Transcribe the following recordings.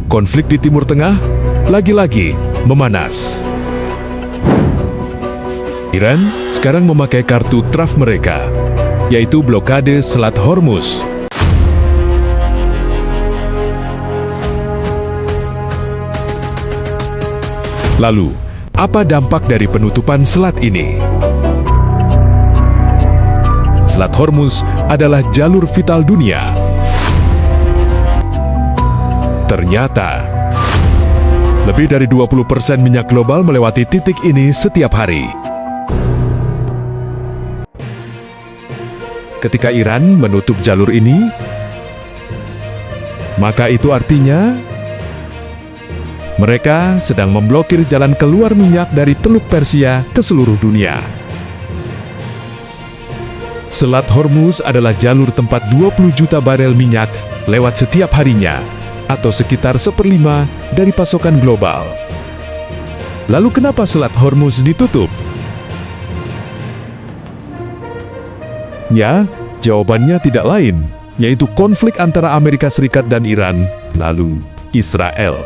konflik di Timur Tengah lagi-lagi memanas. Iran sekarang memakai kartu truf mereka, yaitu blokade Selat Hormuz. Lalu, apa dampak dari penutupan selat ini? Selat Hormuz adalah jalur vital dunia. Ternyata, lebih dari 20% minyak global melewati titik ini setiap hari. Ketika Iran menutup jalur ini, maka itu artinya mereka sedang memblokir jalan keluar minyak dari Teluk Persia ke seluruh dunia. Selat Hormuz adalah jalur tempat 20 juta barel minyak lewat setiap harinya, atau sekitar 1/5 dari pasokan global. Lalu kenapa Selat Hormuz ditutup? Ya, jawabannya tidak lain, yaitu konflik antara Amerika Serikat dan Iran, lalu Israel.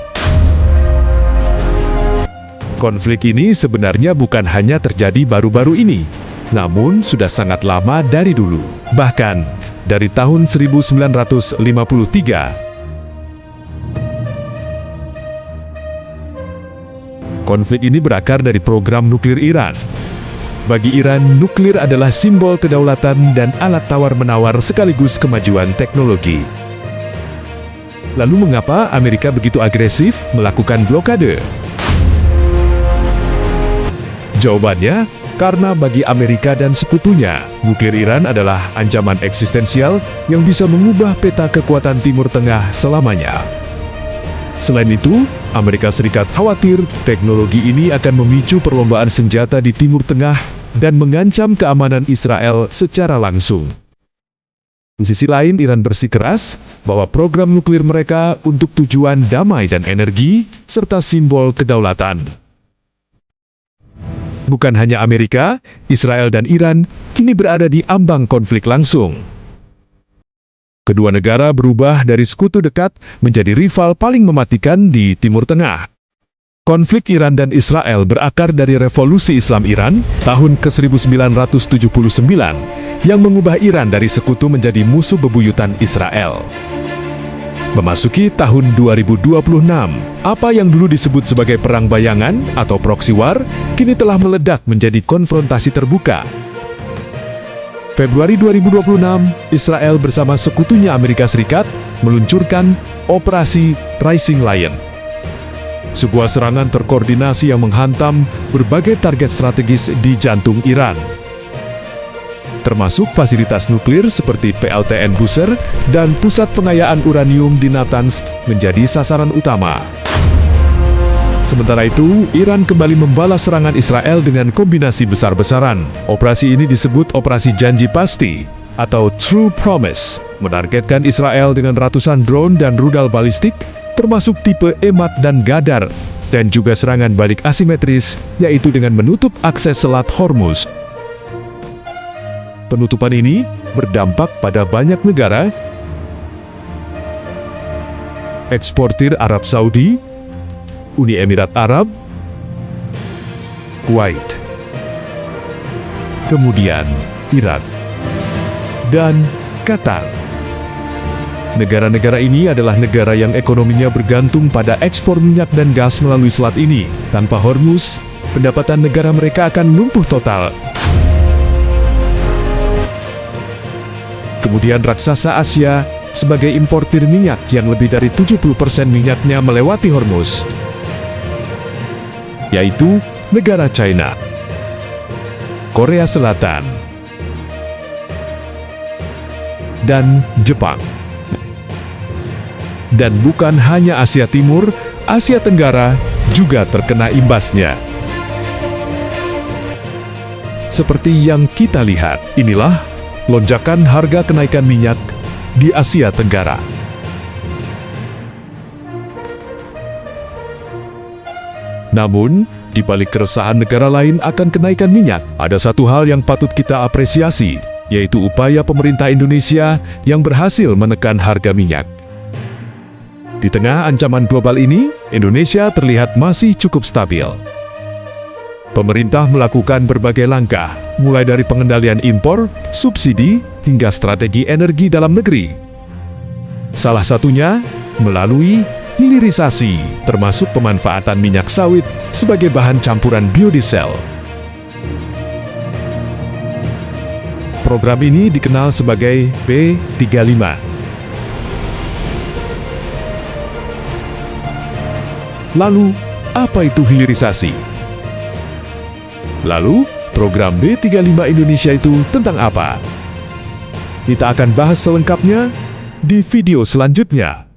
Konflik ini sebenarnya bukan hanya terjadi baru-baru ini, namun sudah sangat lama dari dulu. Bahkan, dari tahun 1953. Konflik ini berakar dari program nuklir Iran. Bagi Iran, nuklir adalah simbol kedaulatan dan alat tawar-menawar sekaligus kemajuan teknologi. Lalu mengapa Amerika begitu agresif melakukan blokade? Jawabannya, karena bagi Amerika dan sekutunya, nuklir Iran adalah ancaman eksistensial yang bisa mengubah peta kekuatan Timur Tengah selamanya. Selain itu, Amerika Serikat khawatir teknologi ini akan memicu perlombaan senjata di Timur Tengah dan mengancam keamanan Israel secara langsung. Di sisi lain, Iran bersikeras bahwa program nuklir mereka untuk tujuan damai dan energi, serta simbol kedaulatan. Bukan hanya Amerika, Israel dan Iran kini berada di ambang konflik langsung. Kedua negara berubah dari sekutu dekat menjadi rival paling mematikan di Timur Tengah. Konflik Iran dan Israel berakar dari Revolusi Islam Iran tahun ke-1979 yang mengubah Iran dari sekutu menjadi musuh bebuyutan Israel. Memasuki tahun 2026, apa yang dulu disebut sebagai perang bayangan atau proxy war, kini telah meledak menjadi konfrontasi terbuka. Februari 2026, Israel bersama sekutunya Amerika Serikat meluncurkan Operasi Rising Lion. Sebuah serangan terkoordinasi yang menghantam berbagai target strategis di jantung Iran, termasuk fasilitas nuklir seperti PLTN Bushehr dan pusat pengayaan uranium di Natanz menjadi sasaran utama. Sementara itu, Iran kembali membalas serangan Israel dengan kombinasi besar-besaran. Operasi ini disebut Operasi Janji Pasti atau True Promise, menargetkan Israel dengan ratusan drone dan rudal balistik, termasuk tipe Emad dan Gadar, dan juga serangan balik asimetris, yaitu dengan menutup akses Selat Hormuz. Penutupan ini berdampak pada banyak negara, eksportir Arab Saudi, Uni Emirat Arab, Kuwait, kemudian Irak, dan Qatar. Negara-negara ini adalah negara yang ekonominya bergantung pada ekspor minyak dan gas melalui selat ini. Tanpa Hormuz, pendapatan negara mereka akan lumpuh total. Kemudian raksasa Asia sebagai importir minyak yang lebih dari 70% minyaknya melewati Hormuz, yaitu negara China, Korea Selatan, dan Jepang. Dan bukan hanya Asia Timur, Asia Tenggara juga terkena imbasnya. Seperti yang kita lihat, inilah lonjakan harga kenaikan minyak di Asia Tenggara. Namun, di balik keresahan negara lain akan kenaikan minyak, ada satu hal yang patut kita apresiasi, yaitu upaya pemerintah Indonesia yang berhasil menekan harga minyak. Di tengah ancaman global ini, Indonesia terlihat masih cukup stabil. Pemerintah melakukan berbagai langkah, mulai dari pengendalian impor, subsidi, hingga strategi energi dalam negeri. Salah satunya melalui hilirisasi, termasuk pemanfaatan minyak sawit sebagai bahan campuran biodiesel. Program ini dikenal sebagai B35. Lalu, apa itu hilirisasi? Lalu, program B35 Indonesia itu tentang apa? Kita akan bahas selengkapnya di video selanjutnya.